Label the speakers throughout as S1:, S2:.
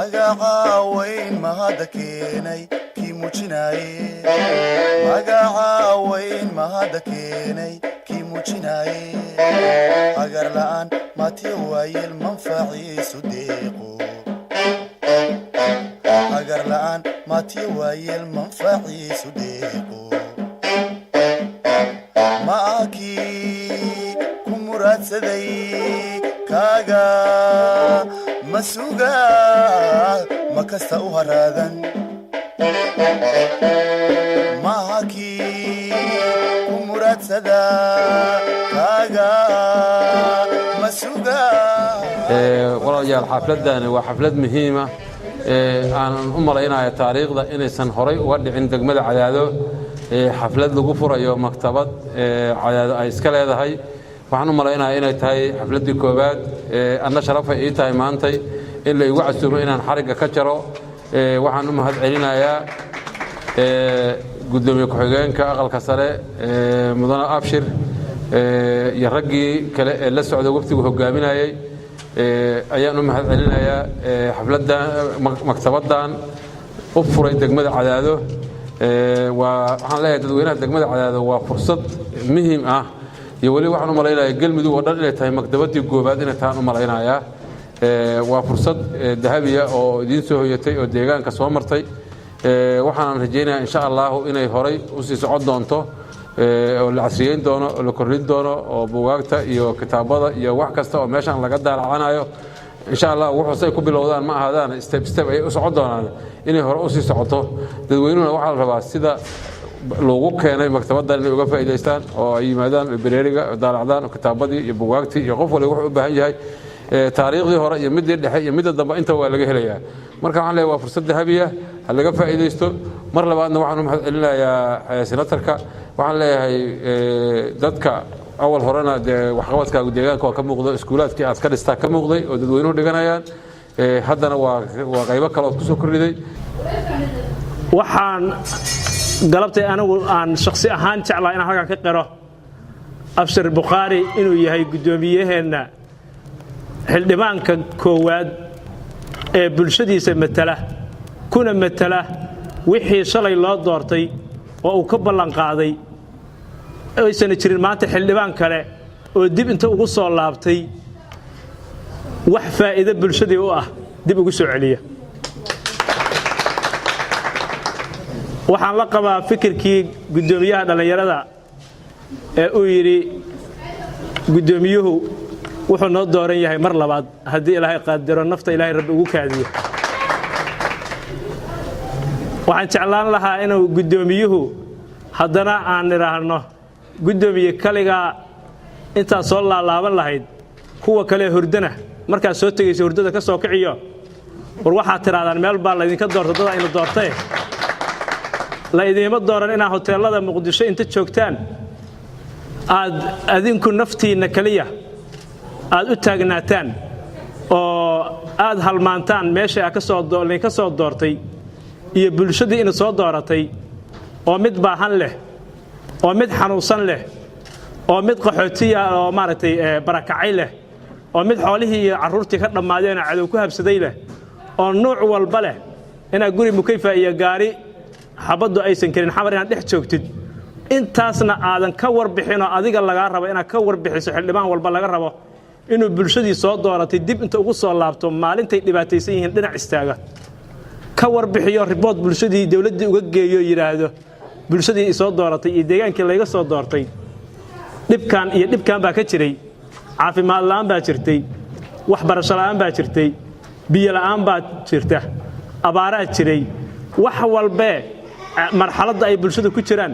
S1: magacaweyn mahadakenay kii muujinaye magacaweyn mahadakenay kii muujinaye agar la'aan matiyo waayeel manfaciisu deeqo agar la'aan matiyo waayeel manfaciisu deeqo maaki ku muraadsaday kaaga masuga makasta u haraadan maaki ku muraadsada kaaga masuga
S2: walaalayaal xafladani waa xaflad muhiima aan u malaynayo taariikhda inaysan horay uga dhicin degmada Cadaado xaflad lagu furayo maktabad Cadaado ay iska leedahay waxaan u malaynayaa inay tahay xafladii koobaad anna sharaf ay tahay maantay in la igu casuumo inaan xariga ka jaro waxaan u mahad celinayaa gudoomiye ku-xigeenka aqalka sare mudane Abshir iyo raggii kale ee la socda waqtigu hogaaminayay ayaan u mahad celinayaa xafladan maktabadan u furay degmada Cadaado waxaan leeyahay dadweynaha degmada Cadaado waa fursad muhiim ah iyo wali waxaan u malaynayaa galmudug oo dhan inay tahay maktabadii goobaad inay tahay u malaynayaa waa fursad dahabiya oo idin soo hoyatay oo deegaanka soo martay waxaan rajaynayaa insha Allah inay horay u sii socon doonto oo la casriyeyn doono oo la kordhin doono oo buugaagta iyo kitaabada iyo wax kasta oo meeshan laga daalacanayo insha Allah wuxuu say ku bilowdaan ma ahaadaan step ay u socon doonaan inay hore u sii socoto dadweynuhuna waxa la rabaa sida loogu keenay maktabadan inay uga faa'iideystaan oo ay yimaadaan librariga daalacdaan kitaabadii iyo buugaagtii iyo qof walba wuxuu u baahan yahay taariikhdii hore iyo midii dhexe iyo midda dambe inta waa laga helayaa marka waxaan leeyahay waa fursad dahabiya hal laga faa'iideysto mar labaadna waxaan u mahad celinayaa senatarka waxaan leeyahay dadka awal horena waxqabadka deegaanka waa ka muuqdo iskuulaadkii aad ka dhistaa ka muuqday oo dadweynuhu dhiganayaan haddana waa qaybo kale oo ku soo kordhiday
S3: waxaan galabtay anigu aan shakhsi ahaan jeclaa inaan halkan ka qiro Abshir Bukhari inuu yahay gudoomiyaheena xildhibaanka koowaad ee bulshadiisa matala kuna matala wixii shalay loo doortay oo uu ka ballan qaaday aysan jirin maanta xildhibaan kale oo dib inta ugu soo laabtay wax faa'iido bulshadii u ah dib ugu soo celiya waxaan la qabaa fikirkii gudoomiyaha dhalinyarada ee uu yiri gudoomiyuhu wuxuu noo dooran yahay mar labaad haddii Ilaahay qaadaro nafta Ilaahay rabbi ugu kaadiyo waxaan jeclaan lahaa inuu gudoomiyuhu haddana aan niraahno gudoomiye kaliga inta soo laalaaban lahayd kuwa kale hurdana marka soo tagayso hurdada ka soo kiciyo war waxa tiraadaan meel baa la idinka doorto dad aynu doortay la idinma dooran inaa hoteelada Muqdisho inta joogtaan aad adinku naftiina kaliya aad u taagnaataan oo aad halmaantaan meesha ka soo doortay iyo bulshadii in soo dooratay oo mid baahan leh oo mid xanuunsan leh oo mid qaxootiya oo maaragtay barakacay leh oo mid xoolihii iyo carruurtii ka dhamaadeen cadow ku habsaday leh oo nooc walba leh ina guri mukayfa iyo gaari xabadu aysan karin xamar inaad dhex joogtid intaasna aadan ka warbixin oo adiga laga rabo inaad ka warbixiso xildhibaan walba laga rabo inuu bulshadii soo dooratay dib inta ugu soo laabto maalintay dhibaataysan yihiin dhinac istaaga ka warbixiyo report bulshadii dawladda uga geeyo yiraahdo bulshadii soo dooratay iyo deegaankii laga soo doortay dhibkan baa ka jiray caafimaad la'aan baa jirtay waxbarasho la'aan baa jirtay biyo la'aan baa jirta abaaraha jiray wax walba marxaladda ay bulshada ku jiraan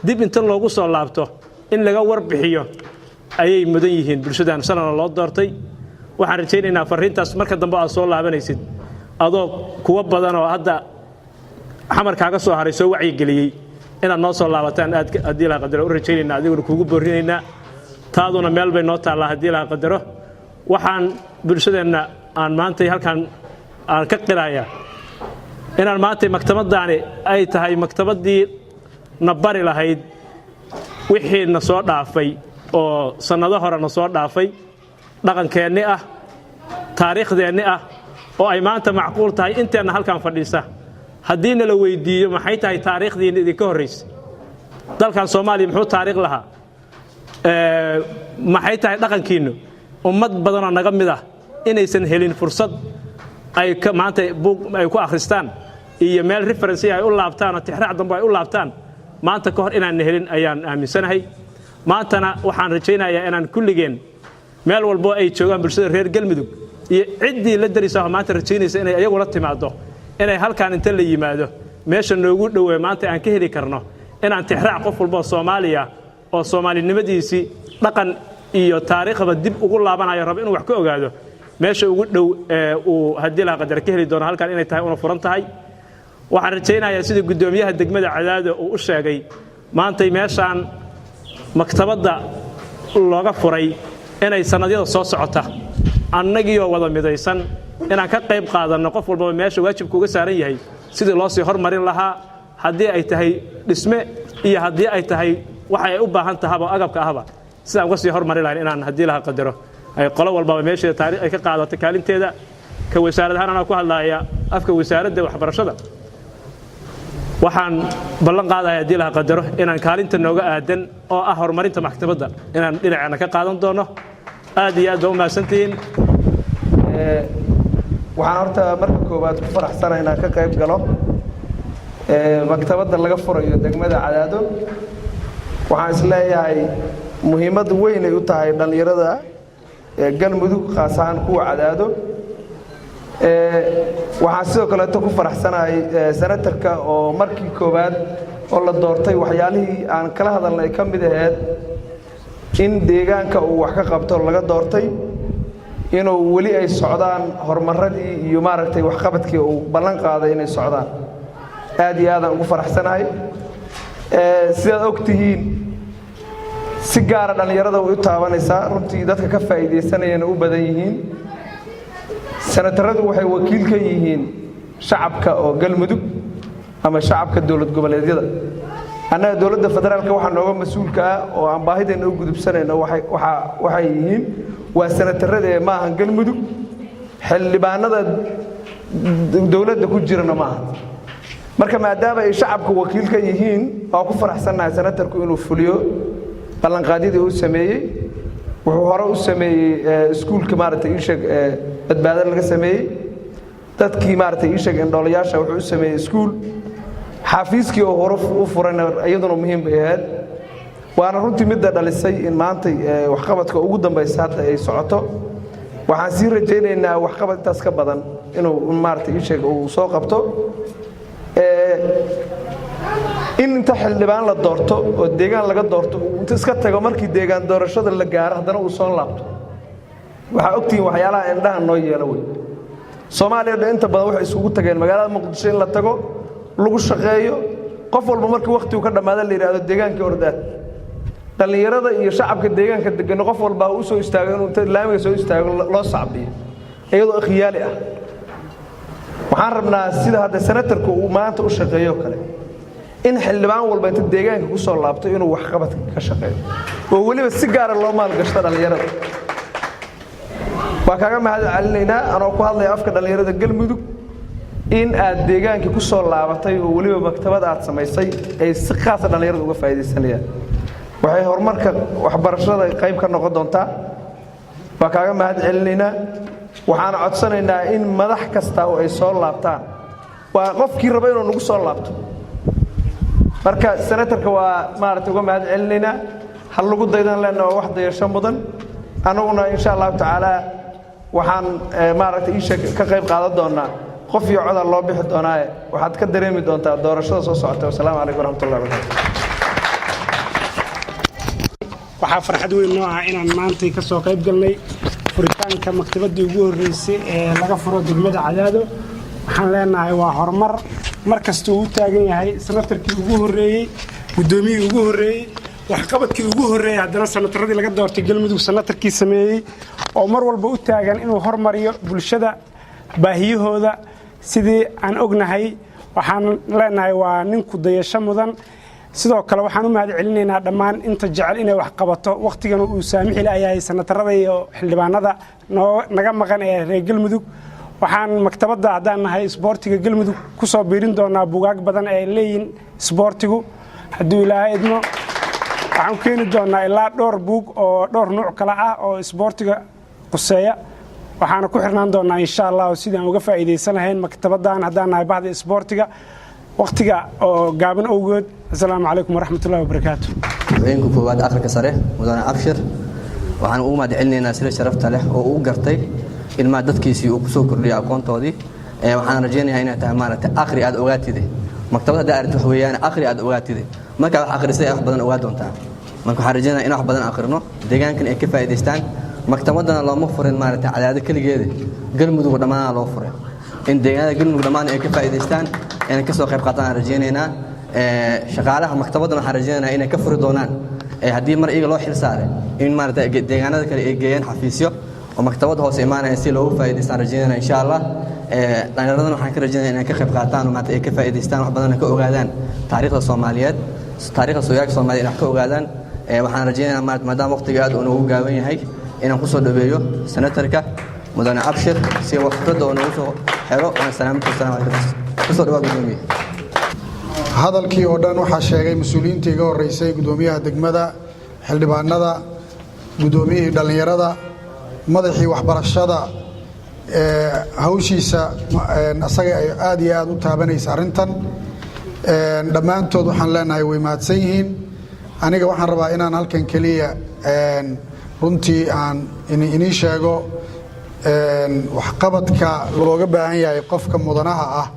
S3: dib inta loogu soo laabto in laga warbixiyo ayay mudan yihiin bulshadan sanad loo doortay waxaan rajaynaynaa fariintaas marka dambe aad soo laabanaysid adoo kuwa badan oo hadda xamarkaaga soo haray soo wacyi galiyay inaad noo soo laabataan aad hadii la qadaro u rajaynaynaa adiguna kuugu boorinaynaa taaduna meel bay noo taallaa hadii la qadaro waxaan bulshadeena aan maanta halkan aan ka qiraaya inaan maanta maktabadaani ay tahay maktabadii na bari lahayd wixii na soo dhaafay oo sanado hore na soo dhaafay dhaqankeenni ah taariikhdeenni ah oo ay maanta macquul tahay inteena halkan fadhiisa haddii la weydiiyo maxay tahay taariikhdiina idinka horeysay dalkan Soomaaliya muxuu taariikh lahaa maxay tahay dhaqankiinu ummad badan oo naga mid ah inaysan helin fursad ay maanta buug ay ku akhristaan iyo meel reference ay u laabtaan oo tixraac dambe ay u laabtaan maanta ka hor inaan helin ayaan aaminsanahay maantana waxaan rajaynayaa inaan kulligeen meel walbo ay joogaan bulshada reer Galmudug iyo ciddii la darisay maanta rajaynaysa inay ayagu la timaado inay halkaan inta la yimaado meesha noogu dhow maanta aan ka heli karno inaan tixraac qof walba Soomaaliya oo Soomaalinimadiisii dhaqan iyo taariikhba dib ugu laabanayo rab inuu wax ka ogaado meesha ugu dhow uu hadii la qadar ka heli doono halkaan inay tahay una furan tahay waxaan rajaynayaa sida gudoomiyaha degmada Cadaado uu u sheegay maanta meeshaan maktabadda looga furay inay sanadyada soo socota annagiyo wada midaysan inaan ka qayb qaadano qof walba meesha waajibku uga saaran yahay sidii loo sii hormarin lahaa haddii ay tahay dhisme iyo haddii ay tahay waxa ay u baahan tahay agabka ahba sidaan uga sii hormarin lahayn inaan haddii la qadaro ay qolo walba meesha taariikh ay ka qaadato kaalinteeda ka wasaaradahan ku hadlaaya afka wasaaradda waxbarashada waxaan ballan qaadayaa haddii la qadaro inaan kaalinta nooga aadan oo ah horumarinta maktabadda inaan dhinacana ka qaadan doono aad iyo aad u mahadsantiin
S4: waxaan horta marka koowaad ku faraxsanahay inaan ka qayb galo maktabadda laga furayo degmada Cadaado waxaan isleeyahay muhiimad weyn ay u tahay dhalinyarada Galmudug khaas ahaan kuwa Cadaado waxaan sidoo kale ku faraxsanahay senatarka oo markii koowaad oo la doortay waxyaalihii aan kala hadalnay ka mid ahayd in deegaanka uu wax ka qabto laga doortay inuu wali ay socdaan horumaradii iyo maaragtay wax qabadkii uu ballan qaaday inay socdaan aad iyo aad aan ugu faraxsanahay sidaad ogtihiin si gaar ah dhalinyarada u taabanaysaa runtii dadka ka faa'iideysanayana u badan yihiin senataradu waxay wakiil ka yihiin shacabka oo Galmudug ama shacabka dawlad goboleedyada annaga dawladda federaalka waxa nooga mas'uulka ah oo aan baahideena u gudubsanayno waxay yihiin waa senatarada ma ahan Galmudug xildhibaanada dawladda ku jirana ma aha marka maadaama ay shacabku wakiil ka yihiin oo ku faraxsanahay senatarku inuu fuliyo ballanqaadidii uu sameeyay wuxuu hore u sameeyay iskuulka maaragtay ishag badbaadada laga sameeyay dadkii maaragtay ishag indhoolayaasha wuxuu u sameeyay iskuul xafiiskii oo hore u furayna iyaduna muhiim bay ahayd waana runtii mid dhalisay in maanta wax qabadka ugu dambaysa hadda ay socoto waxaan sii rajaynaynaa wax qabad intaas ka badan inuu maaragtay ishag uu soo qabto in inta xildhibaan la doorto oo deegaan laga doorto inta iska tago markii deegaan doorashada la gaaro haddana uu soo laabto waxa ogtiin waxyaalaha indhaha noo yeelo way Soomaaliya inta badan waxay isugu tageen magaalada Muqdisho in la tago lagu shaqeeyo qof walba markii waqti uu ka dhamaado la yiraahdo deegaanka ordaad dhalinyarada iyo shacabka deegaanka degan qof walba uu soo istaago inuu inta laamiga soo istaago loo sacbiyo iyadoo khiyaali ah waxaan rabnaa sida hadda senatarku uu maanta u shaqeeyo kale in xildhibaan walba inta deegaanka ku soo laabto inuu wax qabad ka shaqeeyo oo waliba si gaar ah loo maal gashto dhalinyarada waa kaaga mahad celinaynaa anoo ku hadlay afka dhalinyarada Galmudug in aad deegaanka ku soo laabatay oo waliba maktabad aad samaysay ay si khaas ah dhalinyarada uga faa'iideysanayaan waxay horumarka waxbarashada qayb ka noqon doontaa waa kaaga mahad celinaynaa waxaan codsanaynaa in madax kasta oo ay soo laabtaan waa qofkii raba inuu nagu soo laabto marka senatarka waa maaragtay uga mahad celinaynaa hal lagu daydan leena wax dayasho mudan anaguna insha Allah taala waxaan maaragtay ka qayb qaadan doonaa qof iyo cod loo bixi doonaa waxaad ka dareemi doontaa doorashada soo socota wassalaamu calaykum waraxmatullaahi wabarakaatuh
S5: waxaa farxad weyn noo ah inaan maanta ka soo qayb galnay furitaanka maktabadii ugu horeysay ee laga furo degmada Cadaado waxaan leenahay waa horumar markasta uu taagan yahay senatarkii ugu horeeyay gudoomiyii ugu horeeyay wax qabadkii ugu horeeyay haddana senataradii laga doortay Galmudug senatarkii sameeyay oo mar walba u taagan inuu hormariyo bulshada baahiyahooda sidii aan ognahay waxaan leenahay waa nin ku dayasho mudan sidoo kale waxaan u mahad celinaynaa dhammaan inta jecel inay wax qabato waqtigan uu saamixi lahayd sanatarada iyo xildhibaanada naga maqan ee reer Galmudug waxaan maktabada hadaan nahay isboortiga Galmudug ku soo biirin doonaa buugaag badan ee leeyin isboortigu haddii Ilaahay idmo waxaan keeni doonaa ilaa dhowr buug oo dhowr nooc kala ah oo isboortiga quseeya waxaana ku xirnaan doonaa insha Allah sidaan uga faa'iideysanahay maktabadan hadaan nahay bahda isboortiga waqtiga oo gaaban awgeed assalaamu calaykum waraxmatullaahi wabarakaatuh
S6: habeenku koowaad aqalka sare mudane Abshir waxaan u mahad celinaynaa sida sharafta leh oo uu gartay in ma dadkiisii uu ku soo kordhiyay aqoontoodii waxaan rajaynayaa inay tahay maaragtay akhri aad ogaatide maktabada daartu wax weeyaan akhri aad ogaatide marka wax akhrisay wax badan ogaa doontaa marka waxaan rajaynayaa in wax badan akhrino deegaankan ay ka faa'iideystaan maktabadana looma furin maaragtay cadaadad kaligeeda Galmudug dhammaan loo furay in deegaanada Galmudug dhammaan ay ka faa'iideystaan inay ka soo qayb qaataan rajaynaynaa shaqaalaha maktabadana waxaan rajaynayaa inay ka furi doonaan haddii mar iyaga loo xil saaray in maaragtay deegaanada kale ay geeyaan xafiisyo oo maktabada hoos imaanaya si loogu faa'iideystaan rajaynaynaa insha Allah dhalinyarada waxaan ka rajaynayaa inay ka qayb qaataan oo maanta ay ka faa'iideystaan wax badan ka ogaadaan taariikhda Soomaaliyeed taariikhda sooyaalka Soomaaliyeed wax ka ogaadaan waxaan rajaynayaa maadaama waqtiga aad uu gaaban yahay inaan ku soo dhaweeyo senatarka mudane Abshir si waqtiga uu nagu soo xiro waan salaamta ku soo dhawaad gudoomiye
S7: hadalkii oo dhan waxa sheegay mas'uuliyiintii iga horeysay gudoomiyaha degmada xildhibaanada gudoomiyihii dhalinyarada madaxii waxbarashada hawshiisa asaga ay aad iyo aad u taabanaysa arintan dhammaantood waxaan leenahay way mahadsan yihiin aniga waxaan rabaa inaan halkan kaliya runtii aan inii sheego waxqabadka looga baahan yahay qofka mudanaha ah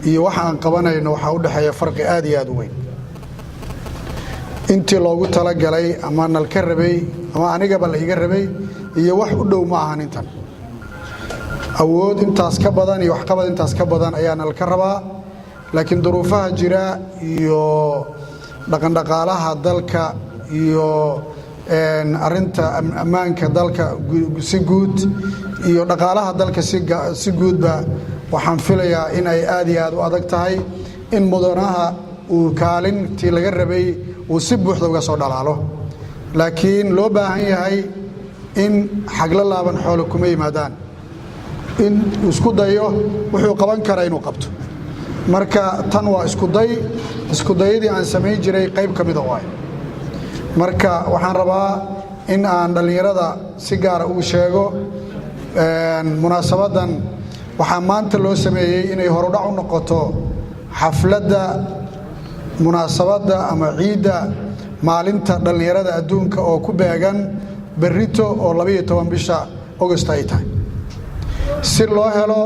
S7: iyo waxa aan qabanayno waxa u dhaxeeya farqi aad iyo aad u weyn intii loogu tala galay ama nalka rabay ama anigaba la iga rabay iyo wax u dhow ma ahan intan awood intaas ka badan iyo waxqabad intaas ka badan ayaa nalka rabaa laakiin duruufaha jira iyo dhaqan dhaqaalaha dalka iyo arinta ammaanka dalka si guud iyo dhaqaalaha dalka si guudba waxaan filayaa in ay aad iyo aad u adag tahay in mudanaha uu kaalintii laga rabay uu si buuxda uga soo dhalaalo laakiin loo baahan yahay in xagla laaban xoolo kuma yimaadaan in isku dayo wuxuu qaban karaa inuu qabto marka tan waa isku dayadii aan samayn jiray qayb ka mid ah waay marka waxaan rabaa in aan dhalinyarada si gaar ah u sheego munaasabadan waxaa maanta loo sameeyay inay horudhac u noqoto xafladda munaasabadda ama ciidda maalinta dhalinyarada adduunka oo ku beegan berrito oo 12 bisha August ay tahay si loo helo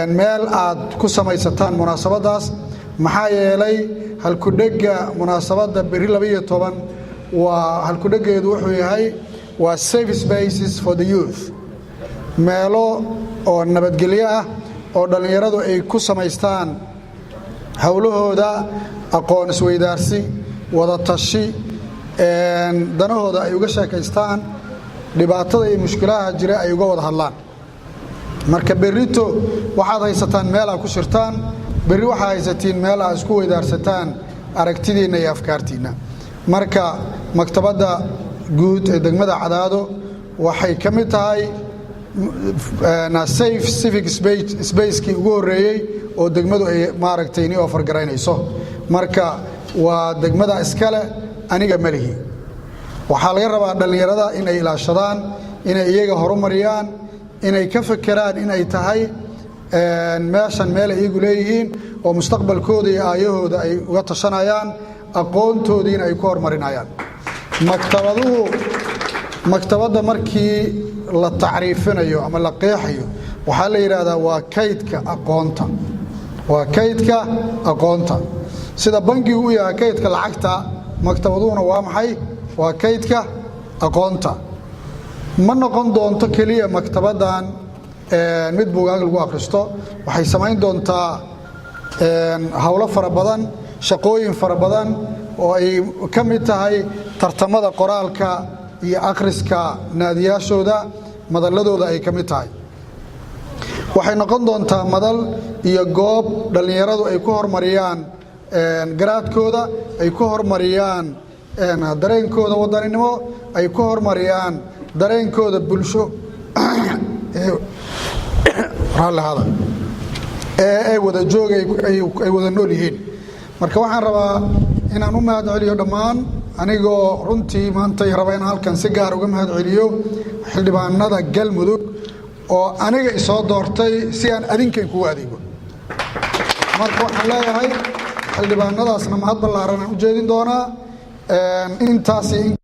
S7: meel aad ku samaysataan munaasabadaas maxaa yeelay halkudhega munaasabadda berri 12 waa halkudhegeedu wuxuu yahay waa safe spaces for the youth meelo oo nabadgelyo ah oo dhalinyaradu ay ku samaystaan hawlahooda aqoon isweydaarsi wada tashi danahooda ay uga sheekaystaan dhibaatada iyo mushkilaha jira ay uga wada hadlaan marka berrito waxaad haysataan meel aad ku shirtaan berri waxaad haysatiin meel aad isku weydaarsataan aragtidiina iyo afkaartiina marka maktabadda guud ee degmada Cadaado waxay ka mid tahay safe civic space ki ugu horeeyay oo degmadu ay maaragtay inii offer garaynayso marka waa degmada iskale aniga malihi waxaa laga rabaa dhalinyarada inay ilaashadaan inay iyaga horumariyaan inay ka fakeraan inay tahay meeshan meel ay iyagu leeyihiin oo mustaqbalkooda iyo aayahooda ay uga tashanayaan aqoontoodiina ay ku horumarinayaan maktabadda markii la tacriifinayo ama la qeexayo waxaa la yiraahdaa waa kaydka aqoonta sida bangigu u yahay kaydka lacagta maktabaduhuna waa maxay waa kaydka aqoonta ma noqon doonto kaliya maktabadan mid buugaag lagu akhristo waxay samayn doontaa hawlo fara badan shaqooyin fara badan oo ay ka mid tahay tartamada qoraalka iyo akhriska naadiyaashooda madalladooda ay ka mid tahay waxay noqon doontaa madal iyo goob dhallinyaradu ay ku horumariyaan garaadkooda, ay ku horumariyaan dareenkooda wadaninimo, ay ku horumariyaan dareenkooda bulsho ee wada jooga ay wada nool yihiin. marka waxaan rabaa inaan u mahad celiyo dhammaan anigoo runtii maanta raba inaan halkan si gaar uga mahad celiyo xildhibaanada galmudug oo aniga isoo doortay si aan adinkan kugu adeego. marka waxaan leeyahay xildhibaanadaasna mahad ballaaran aan u jeedin doonaa intaasi in